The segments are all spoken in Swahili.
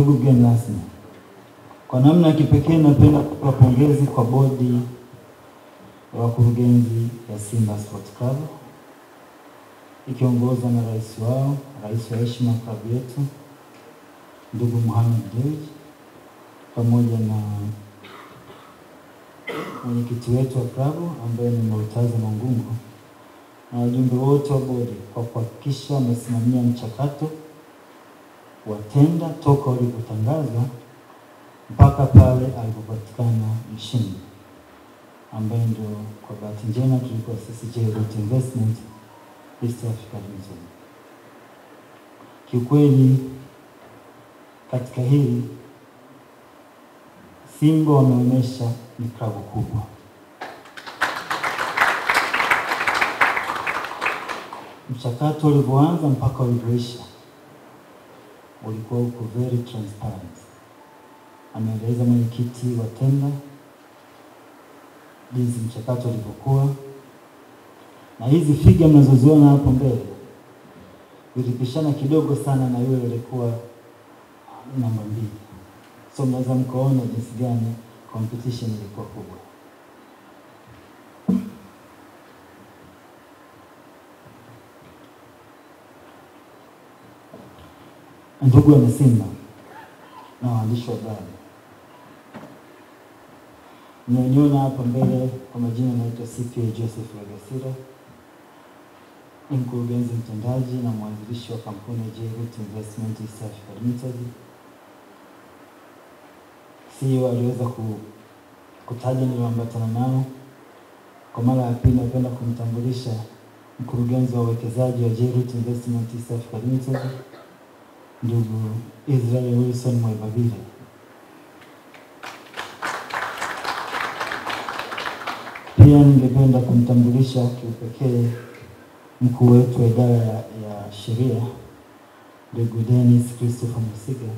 Ndugu mgeni rasmi, kwa namna ya kipekee napenda kutoa pongezi kwa bodi ya wakurugenzi ya Simba Sports Club ikiongozwa na rais wao, rais wa heshima klabu yetu, ndugu Mohamed Dewji, pamoja na mwenyekiti wetu wa klabu ambaye ni Murtaza Mangungu, na wajumbe wote wa bodi kwa kuhakikisha wamesimamia mchakato wa tenda toka ulipotangazwa mpaka pale alipopatikana mshindi, ambaye ndio kwa bahati njema tulikuwa sisi J-Root Investment East Africa Limited. Kiukweli katika hili Simba wameonyesha ni klabu kubwa. Mchakato ulivyoanza mpaka ulivyoisha ulikuwa uko very transparent. Ameeleza mwenyekiti wa tenda jinsi mchakato ulivyokuwa, na hizi figa mnazoziona hapo mbele vilipishana kidogo sana na yule aliyekuwa namba 2. So mnaweza mkaona jinsi gani competition ilikuwa kubwa. Ndugu wa Simba na waandishi wa habari, mnaoniona hapa mbele kwa majina naitwa CPA Joseph Lagasira, ni mkurugenzi mtendaji na mwanzilishi wa kampuni J-Root Investment East Africa Limited. CEO aliweza kutaja niliyoambatana nao. Kwa mara ya pili napenda kumtambulisha mkurugenzi wa uwekezaji wa J-Root Investment East Africa Limited, ndugu Israel Wilson Mwaibabire. Pia ningependa kumtambulisha kiupekee mkuu wetu wa idara ya sheria, ndugu Dennis Christopher Musiga,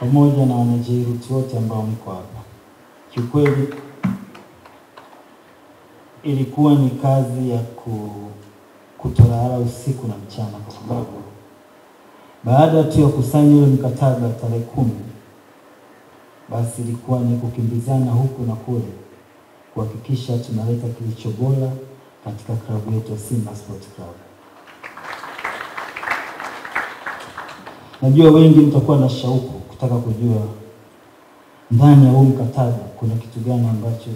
pamoja na wana J-Root wote ambao mko hapa. Kiukweli ilikuwa ni kazi ya kutolala usiku na mchana, kwa sababu baada tu ya kusaini ile mkataba tarehe 10, basi ilikuwa ni kukimbizana huku na kule kuhakikisha tunaleta kilicho bora katika klabu yetu Simba Sports Club. Najua wengi mtakuwa na shauku kutaka kujua ndani ya huu mkataba kuna kitu gani ambacho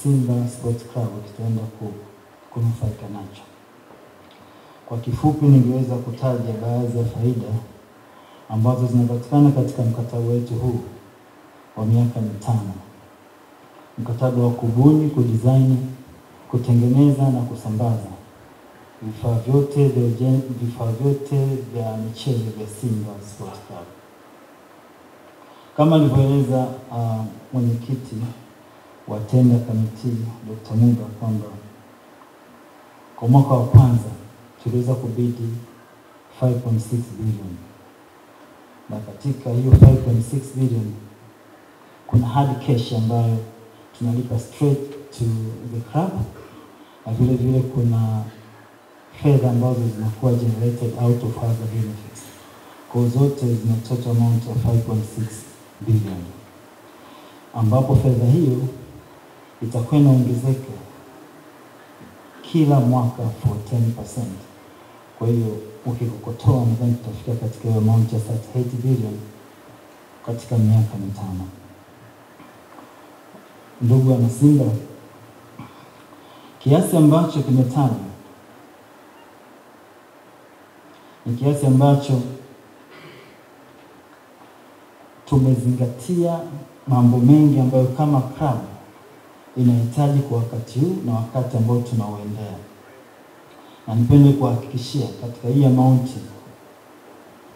Simba Sports Club kitaenda kunufaika nacho. Kwa kifupi ningeweza kutaja baadhi ya faida ambazo zinapatikana katika mkataba wetu huu wa miaka 5. Mkataba wa kubuni, kudesign, kutengeneza na kusambaza vifaa vyote vya michezo vya Simba Sports Club. Kama alivyoeleza mwenyekiti wa tenda committee Dr. Muga kwamba kwa mwaka wa kwanza tuliweza kubidi 5.6 billion, na katika hiyo 5.6 billion kuna hard cash ambayo tunalipa straight to the club, na vile vile kuna fedha ambazo zinakuwa generated out of other benefits. Kwa zote zina total amount of 5.6 billion, ambapo fedha hiyo itakuwa inaongezeka kila mwaka for 10%. Kwa hiyo ukikokotoa nadhani tutafika katika hiyo amount ya 38 billion katika miaka 5. Ndugu wa Simba, kiasi ambacho kimetajwa ni kiasi ambacho tumezingatia mambo mengi ambayo kama club inahitaji kwa wakati huu na wakati ambao tunauendea. Na nipende kuhakikishia katika hii amount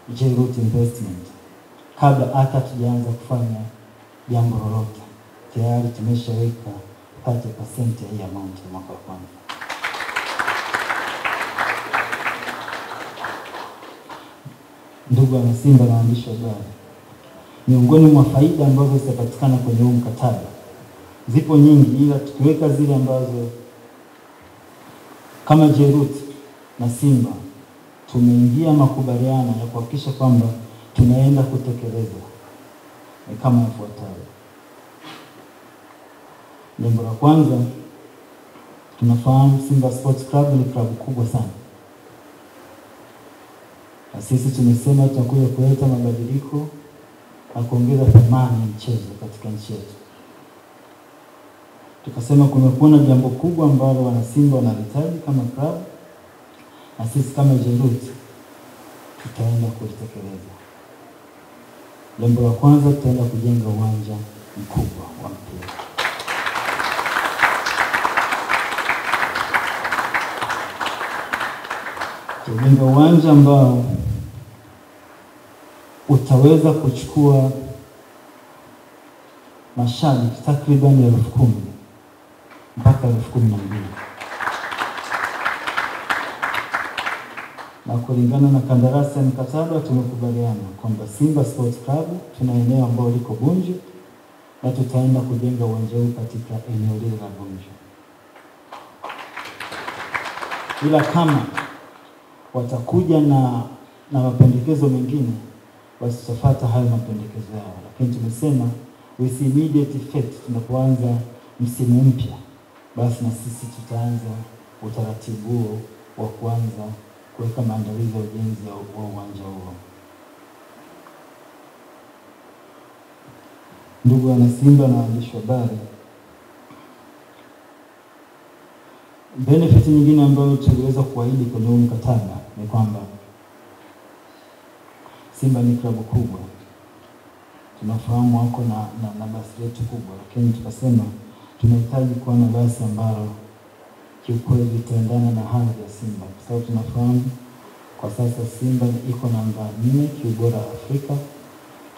J-Root Investment, kabla hata tujaanza kufanya jambo lolote, tayari tumeshaweka 30% ya hii amount ya mwaka wa kwanza. Ndugu wa Simba na waandishi wa habari, miongoni mwa faida ambazo zitapatikana kwenye huu mkataba zipo nyingi, ila tukiweka zile ambazo kama J-Root na Simba tumeingia makubaliano ya kuhakikisha kwamba tunaenda kutekeleza kama ifuatavyo. Jambo la kwanza, tunafahamu Simba Sports Club ni klabu kubwa sana. Na sisi tumesema tutakuja kuleta mabadiliko na kuongeza thamani ya mchezo katika nchi yetu. Tukasema kumekuwa na jambo kubwa ambalo wana Simba wanahitaji kama klabu, na sisi kama Jeruti tutaenda kulitekeleza. Jambo la kwanza, tutaenda kujenga uwanja mkubwa wa mpira. Tutajenga uwanja ambao utaweza kuchukua mashabiki takriban 10,000 mpaka 12,000. Na kulingana na kandarasi ya mkataba tumekubaliana kwamba Simba Sports Club tuna eneo ambalo liko Bunju na tutaenda kujenga uwanja huu katika eneo lile la Bunju. Ila kama watakuja na mapendekezo mengine, basi tutafuata hayo mapendekezo yao. Lakini tumesema with immediate effect, tunapoanza msimu mpya, basi na sisi tutaanza utaratibu huo wa kuanza kuweka maandalizi ya ujenzi wa uwanja huo. Ndugu wana Simba na waandishi wa habari, benefit nyingine ambayo tuliweza kuahidi kwenye huu mkataba ni kwamba Simba ni klabu kubwa. Tunafahamu wako na basi letu kubwa, lakini tukasema tunahitaji kuwa na basi ambalo kiukweli litaendana na hadhi ya Simba. Kwa sababu tunafahamu kwa sasa Simba iko namba 4 kiubora Afrika.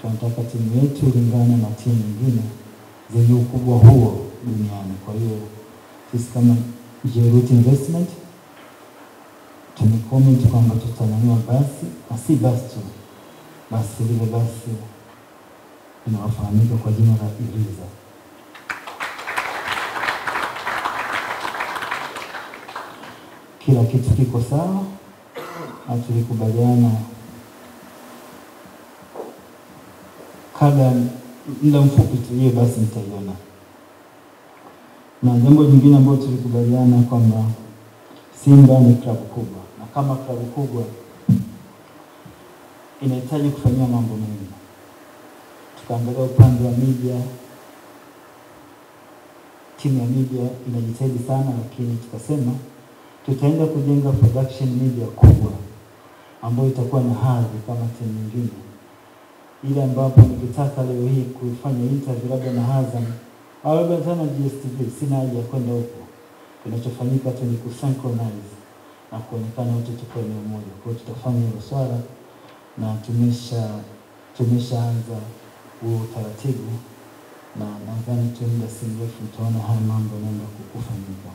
Tunataka timu yetu ilingane na timu nyingine zenye ukubwa huo duniani. Kwa hiyo sisi kama Jeruti Investment tumecommit kwamba tutanunua basi, na si basi tu, basi lile basi inafahamika kwa jina la Iriza. Kila kitu kiko sawa na tulikubaliana kabla muda mfupi tu hiyo basi nitaiona. Na jambo jingine ambalo tulikubaliana kwamba Simba ni klabu kubwa, na kama klabu kubwa inahitaji kufanyia mambo mengi. Tukaangalia upande wa media, timu ya media inajitahidi sana, lakini tukasema tutaenda kujenga production media kubwa ambayo itakuwa na hadhi kama timu nyingine. Ile ambapo nikitaka leo hii kufanya interview labda na Azam au labda tena GSTV, sina haja ya kwenda huko. Kinachofanyika tu ni kusynchronize na kuonekana wote tuko eneo moja. Kwa hiyo tutafanya hilo swala na tumeshaanza huo taratibu, na nadhani tu muda si mrefu tutaona haya mambo yanaenda kufanyika.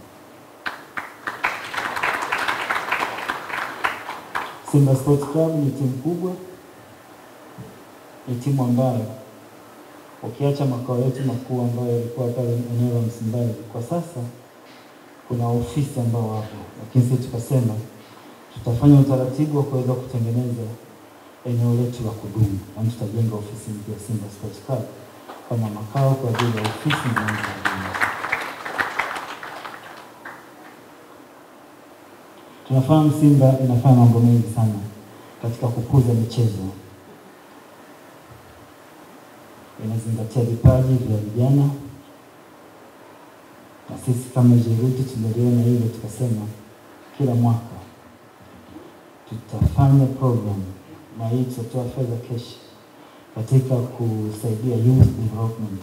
Simba Sports Club ni timu kubwa, ni timu ambayo ukiacha makao yetu makuu ambayo yalikuwa pale eneo la Msimbazi, kwa sasa kuna ofisi ambao wapo, lakini sisi tukasema tutafanya utaratibu wa kuweza kutengeneza eneo letu la kudumu, na tutajenga ofisi mpya Simba Sports Club kama makao kwa ajili ya ofisi na mambo mengine. Tunafahamu Simba inafanya mambo mengi sana katika kukuza michezo. Inazingatia vipaji vya vijana, na sisi kama Jeruti tumeliona hilo, tukasema kila mwaka tutafanya program na hii tutatoa fedha cash katika kusaidia youth development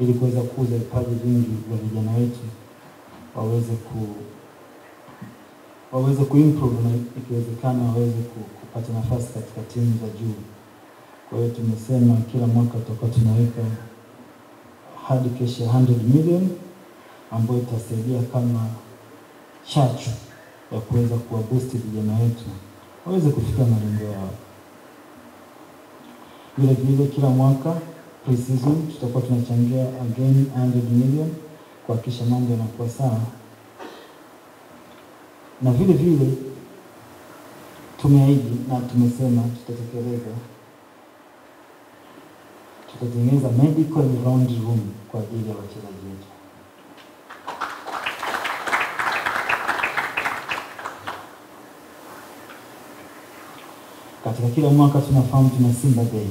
ili kuweza kukuza vipaji vingi vya vijana wetu waweze kuimprove na ikiwezekana waweze kupata nafasi katika timu za juu. Kwa hiyo tumesema kila mwaka tutakuwa tunaweka hadi cash ya 100 million ambayo itasaidia kama chachu ya kuweza kuwaboost vijana wetu waweze kufikia malengo yao. Vile vile kila mwaka pre-season tutakuwa tunachangia again 100 million kuhakikisha mambo yanakuwa sawa. Na vile vile tumeahidi na tumesema tutatekeleza. Tutatengeneza medical round room kwa ajili ya wachezaji wetu. Katika kila mwaka tunafahamu tuna Simba Day.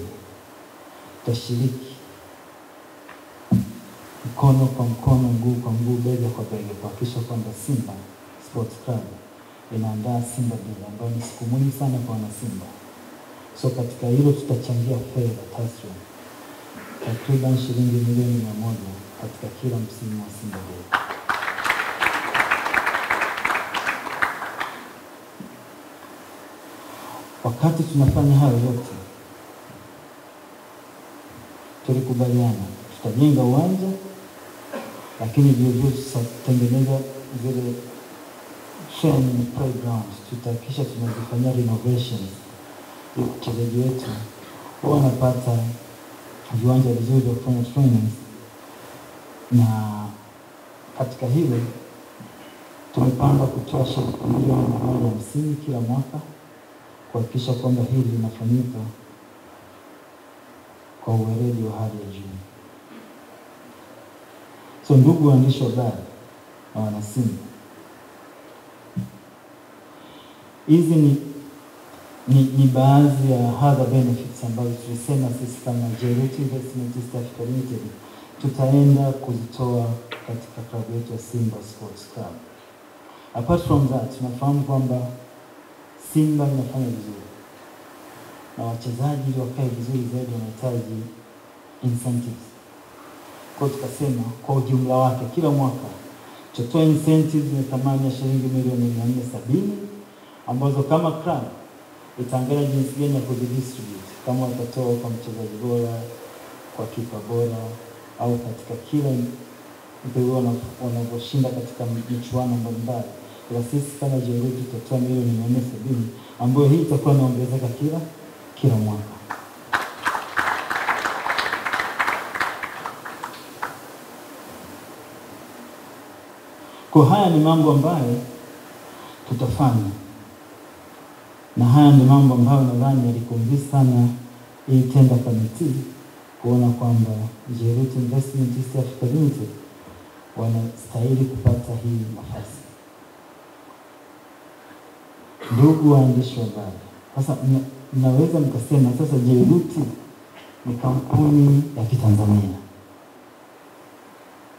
Tutashiriki mkono kwa mkono, mguu kwa mguu, bega kwa bega kuhakikisha kwamba Simba Sports Club inaandaa Simba Day ambayo ni siku muhimu sana kwa wana Simba. So katika hilo tutachangia fedha taslimu takriban shilingi milioni 100 katika kila msimu wa Simba Day. Wakati tunafanya hayo yote, tulikubaliana tutajenga uwanja, lakini vile tutatengeneza zile training playgrounds, tutahakikisha tunazifanyia renovations ili wachezaji wetu wanapata viwanja vizuri vya kufanya trainings. Na katika hilo tumepanga kutoa shilingi milioni 150 kila mwaka kuhakikisha kwamba hili linafanyika kwa uweledi wa hali ya juu. So ndugu waandishi wa habari na wana Simba, hizi ni baadhi ya other benefits ambazo tulisema sisi kama JLUT Investment East Africa Limited tutaenda kuzitoa katika klabu yetu ya Simba Sports Club. Apart from that, tunafahamu kwamba Simba inafanya vizuri na wachezaji wakae vizuri zaidi wanahitaji incentives. Kwa tukasema kwa ujumla wake kila mwaka tutatoa incentives ya thamani ya shilingi milioni 470 ambazo kama club itaangalia jinsi gani ya kudistribute, kama watatoa kwa mchezaji bora, kwa kipa bora, au katika kila mchezo wanaposhinda katika michuano mbalimbali. Kwa sisi kama JLUT tutatoa milioni 470 ambayo hii itakuwa inaongezeka kila mwaka. Kwa haya ni mambo ambayo tutafanya. Na haya ni mambo ambayo nadhani yalikonvince sana hii tender committee kuona kwamba JLUT Investment East Africa Limited wanastahili kupata hii nafasi. Ndugu waandishi wa habari, sasa mnaweza mkasema sasa JLUT ni kampuni ya Kitanzania.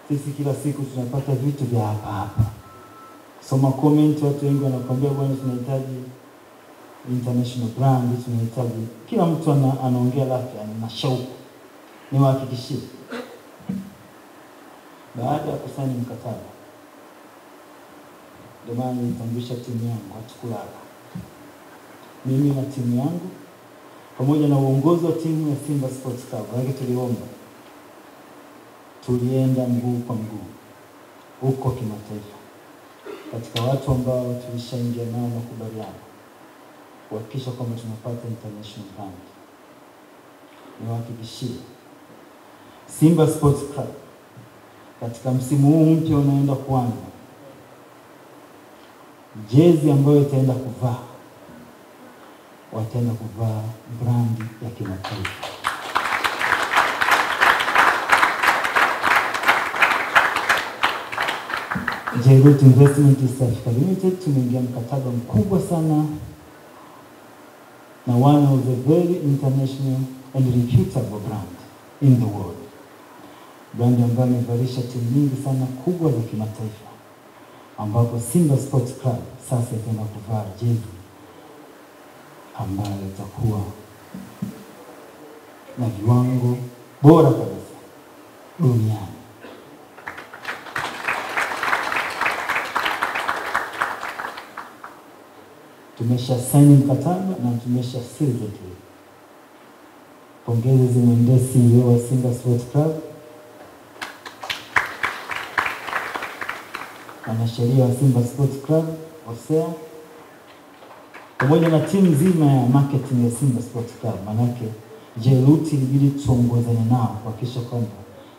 Sisi kila siku tunapata vitu vya hapa. Soma comment, watu wengi wanakuambia bwana tunahitaji international brand, tunahitaji. Kila mtu anaongea lake, ana shauku. Niwahakikishie, baada ya kusaini mkataba, ndio maana nilitambulisha timu yangu, hatukulala. Mimi na timu yangu pamoja na uongozi wa timu ya Simba Sports Club, tulienda mguu kwa mguu huko kimataifa katika watu ambao tulishaingia nao makubaliano kuhakikisha kwamba tunapata international brand. Niwahakikishie Simba Sports Club katika msimu huu mpya unaenda kuanza, jezi ambayo itaenda kuvaa, wataenda kuvaa brand ya kimataifa. JLUT Investment East Africa Limited tumeingia mkataba mkubwa sana na one of the very international and reputable brand in the world. Brand ambayo imevalisha timu nyingi sana kubwa za kimataifa, ambapo Simba Sports Club sasa itaenda kuvaa jezi ambayo itakuwa na viwango bora kabisa duniani. Tumesha sign mkataba na tumesha seal it. Pongezi zimwendee CEO wa Simba Sports Club, wanasheria wa Simba Sports Club, Hosea, pamoja na timu nzima ya marketing ya Simba Sports Club. Manake JLUT ilibidi tuongozane nao kuhakikisha kwamba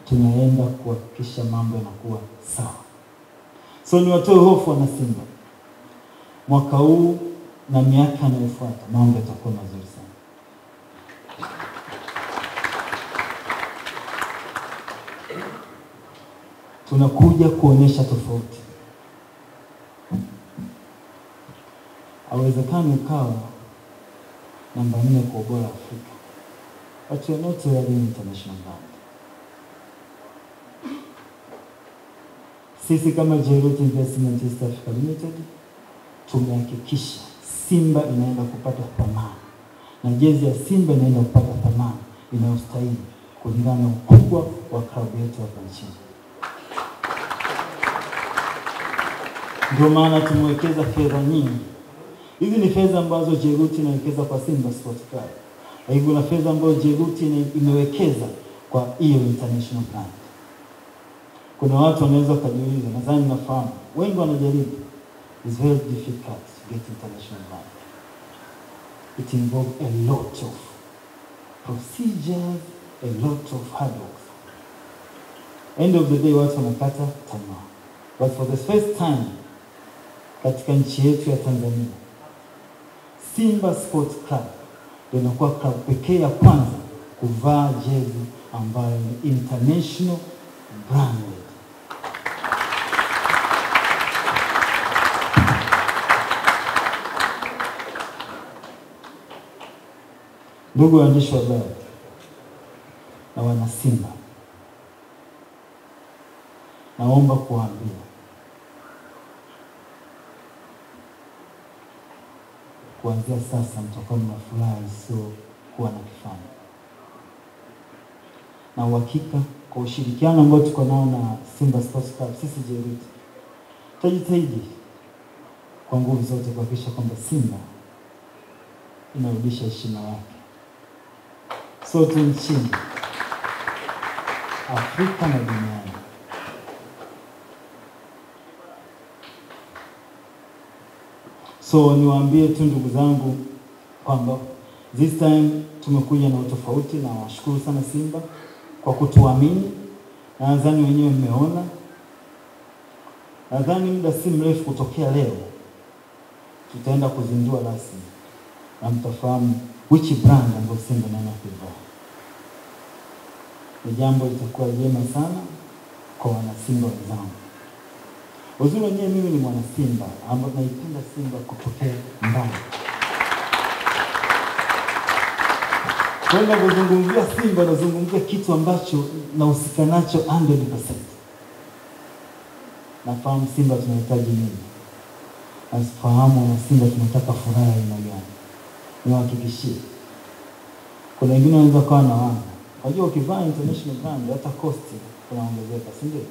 tunaenda kuhakikisha mambo yanakuwa sawa. So ni watoe hofu wana Simba. Mwaka huu na miaka inayofuata mambo yatakuwa mazuri sana. Tunakuja kuonyesha tofauti. Hawezekani ukawa namba 4 kwa ubora Afrika, but you are not really international brand. Sisi kama Jayrut Investment East Africa Limited tumehakikisha Simba inaenda kupata thamani, na jezi ya Simba inaenda kupata thamani inayostahili kulingana na ukubwa wa klabu yetu hapa nchini. Ndio maana tumewekeza fedha nyingi. Hizi ni fedha ambazo Jayrut inawekeza kwa Simba Sports Club. Hivyo na fedha ambazo Jayrut imewekeza kwa hiyo international brand. Kuna watu wanaweza kujiuliza, nadhani nafahamu, wengi wanajaribu. It's very difficult to get international brand. It involves a lot of procedures, a lot of hard work. End of the day, watu wanakata tamaa. But for the first time katika nchi yetu ya Tanzania, Simba Sports Club ndio inakuwa club pekee ya kwanza kuvaa jezi ambayo ni international branded. Ndugu waandishi wa habari na wana Simba, naomba kuambia kuanzia sasa mtakuwa mnafurahi sio kuwa na kifani. Na uhakika kwa ushirikiano ambao tuko nao na Simba Sports Club, sisi Jayrut tutajitahidi kwa nguvu zote kuhakikisha kwamba Simba inarudisha heshima yake sote nchini, Afrika na duniani. So niwaambie tu ndugu zangu kwamba this time tumekuja na utofauti, na washukuru sana Simba kwa kutuamini. Na nadhani wenyewe mmeona. Nadhani muda si mrefu kutokea leo tutaenda kuzindua rasmi na mtafahamu which brand ambayo Simba inaenda kuivaa. Ni jambo litakuwa jema sana kwa wana Simba wenzangu. Uzuri wenyewe mimi ni mwana Simba ambaye naipenda Simba kutokea ndani. Kwa hiyo kuzungumzia Simba nazungumzia kitu ambacho nahusika nacho 100%. Nafahamu Simba tunahitaji nini. Nafahamu na Simba tunataka furaha aina gani. Niwahakikishie. Kuna wengine wanaweza kuwa na wanga. Unajua ukivaa international brand hata cost inaongezeka, si ndio?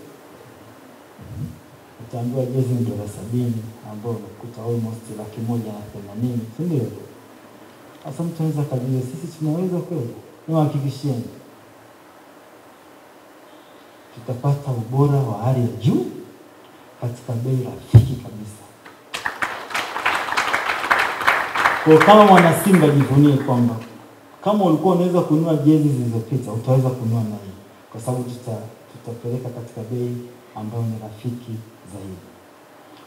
Utaambiwa jezi ndio $70 ambayo unakuta almost $180,000, si ndio? Sasa mtu anaweza kujiuliza sisi tunaweza kweli? Niwahakikishieni tutapata ubora wa hali ya juu katika bei rafiki kabisa. Kwa kama mwana Simba jivunie kwamba kama ulikuwa unaweza kununua jezi zilizopita utaweza kununua na hii, kwa sababu tutapeleka katika bei ambayo ni rafiki zaidi.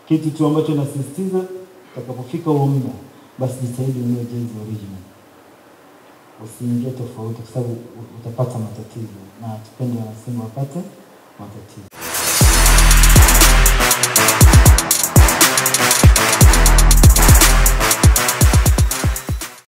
Kitu tu ambacho nasisitiza, utakapofika huo muda basi jitahidi ununue jezi original. Usiingie tofauti kwa sababu utapata matatizo, na tupende wana Simba wapate matatizo.